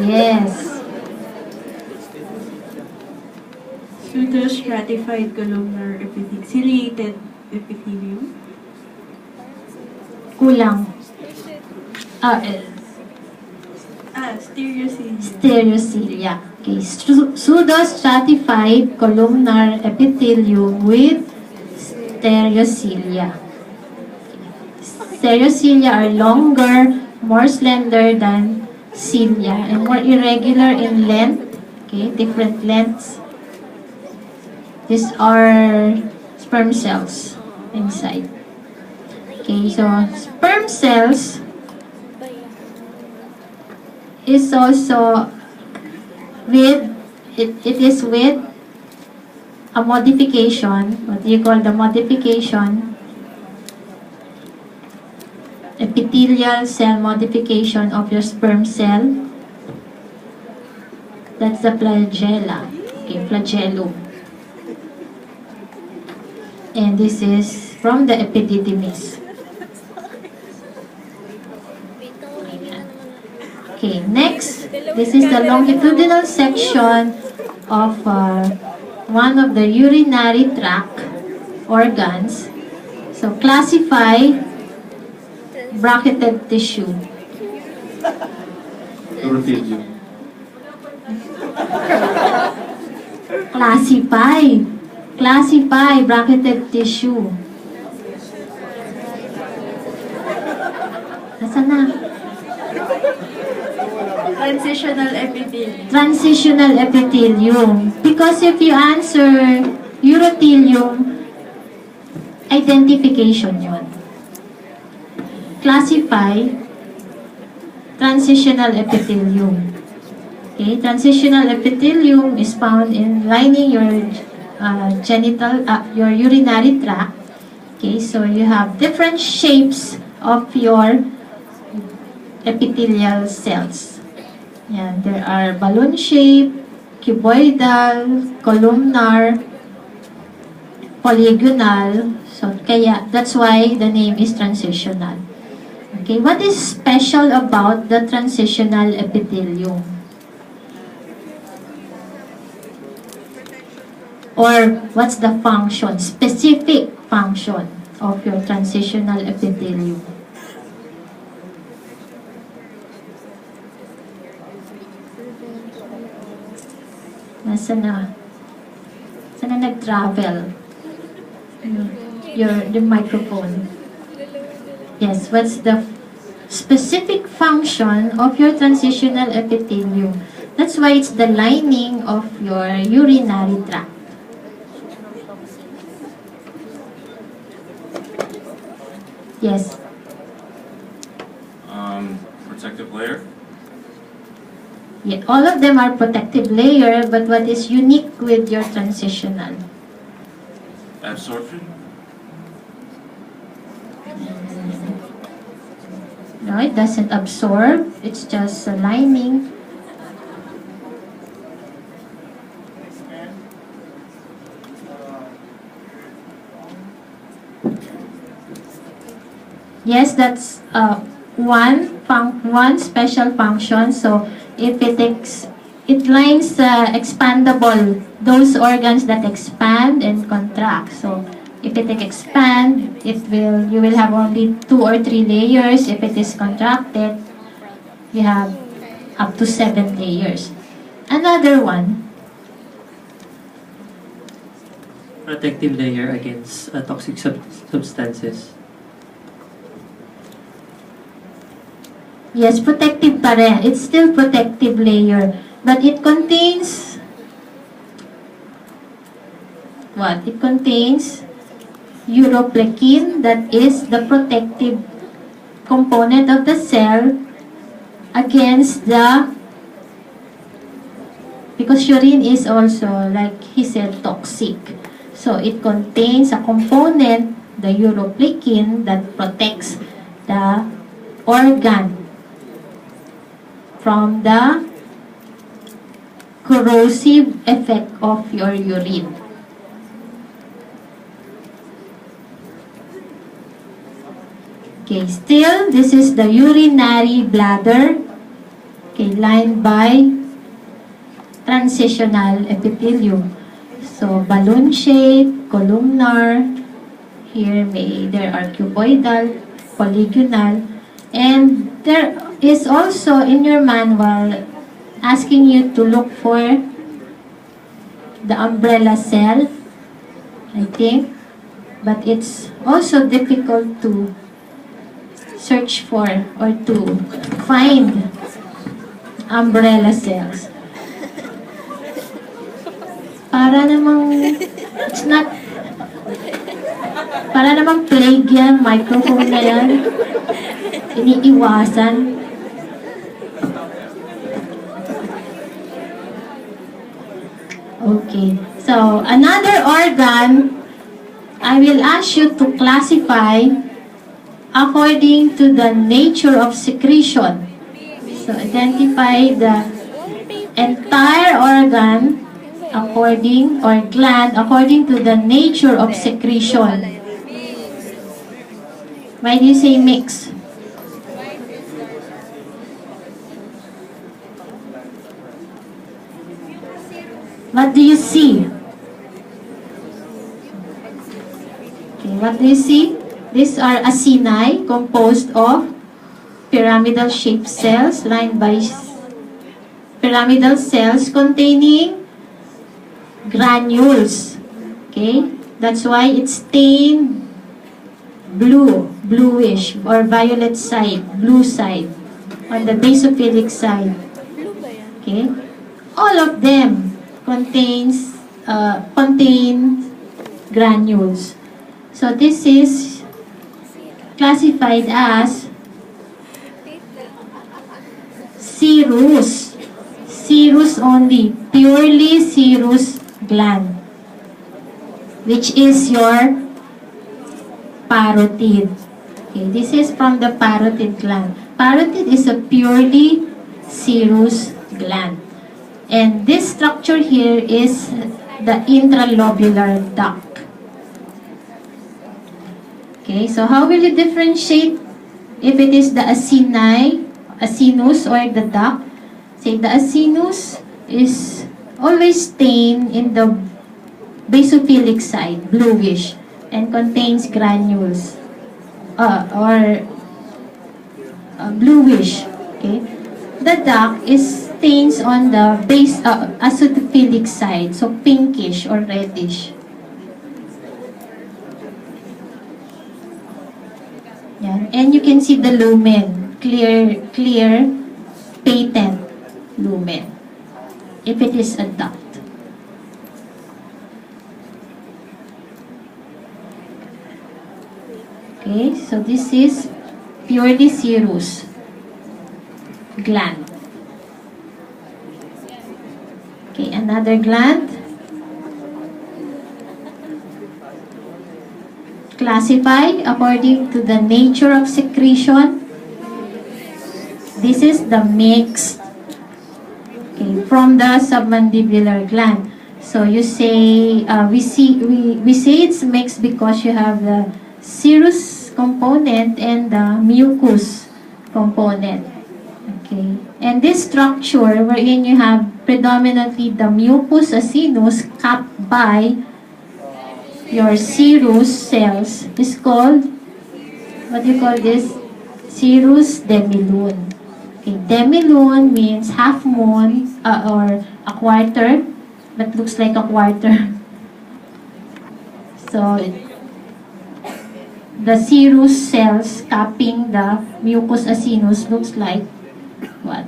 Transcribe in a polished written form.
Yes. Pseudostratified columnar ciliated epithelium. Kulang. Stereocilia. Stereocilia. Okay. Pseudostratified columnar epithelium with stereocilia. Stereocilia are longer, more slender than cilia, and more irregular in length. Okay, different lengths. These are sperm cells inside. Okay, so sperm cells is also with, it is with a modification. What do you call the modification? Epithelial cell modification of your sperm cell. That's the flagella. Okay, flagellum. And this is from the epididymis. Okay, next, this is the longitudinal section of one of the urinary tract organs. So, classify bracketed tissue. Urothelium. Classify bracketed tissue. Nasaan na? Transitional epithelium. Transitional epithelium. Because if you answer urothelium, identification yun. Classify transitional epithelium. Okay, transitional epithelium is found in lining your your urinary tract. Okay, so you have different shapes of your epithelial cells. Yan, there are balloon shape, cuboidal, columnar, polygonal. So, kaya, that's why the name is transitional. Okay, what is special about the transitional epithelium? Or what's the function, specific function of your transitional epithelium? Nasaan na? Saan na nag-travel? The microphone. Yes, what's the specific function of your transitional epithelium? That's why it's the lining of your urinary tract. Yes. Protective layer. Yeah, all of them are protective layer, but what is unique with your transitional? Absorption. No, it doesn't absorb. It's just a lining. Yes, that's one special function. So if it lines expandable, those organs that expand and contract. So if it expand, you will have only 2 or 3 layers. If it is contracted, you have up to 7 layers. Another one. Protective layer against toxic substances. Yes, protective pa rin. It's still protective layer. But it contains what? It contains uroplekin, that is the protective component of the cell against because urine is also, like he said, toxic. So it contains a component, the uroplekin, that protects the organ from the corrosive effect of your urine. Okay, still, this is the urinary bladder. Okay, lined by transitional epithelium. So, balloon shape, columnar, here there are cuboidal, polygonal, and there is also in your manual asking you to look for the umbrella cell, I think, but it's also difficult to search for or to find umbrella cells. Para namang plague yan, microphone na yan. Iniiwasan. Okay. So, another organ, I will ask you to classify according to the nature of secretion. So, identify the entire organ according, or gland, according to the nature of secretion. Why do you say mix? What do you see? Okay, what do you see? These are acini composed of pyramidal shaped cells lined by pyramidal cells containing granules. Okay, that's why it's stained blue, bluish, or violet side, blue side, on the basophilic side. Okay, all of them contain granules. So this is classified as serous. Serous only, purely serous gland, which is your parotid. Okay, this is from the parotid gland. Parotid is a purely serous gland. And this structure here is the intralobular duct. Okay, so how will you differentiate if it is the acinus or the duct? Say the acinus is always stained in the basophilic side, bluish, and contains granules bluish. Okay, the duct is stains on the acidophilic side, so pinkish or reddish. Yan. And you can see the lumen, clear, patent lumen, if it is a duct. Okay, so this is purely serous gland. Okay, another gland. Classified according to the nature of secretion. This is the mixed. Okay, from the submandibular gland. So you say we say it's mixed because you have the serous component and the mucus component. Okay, and this structure wherein you have predominantly the mucus acinus capped by your serous cells is called, what do you call this? Serous demilune. Okay, demilune means half moon or a quarter, but looks like a quarter. So the serous cells capping the mucus acinus looks like what?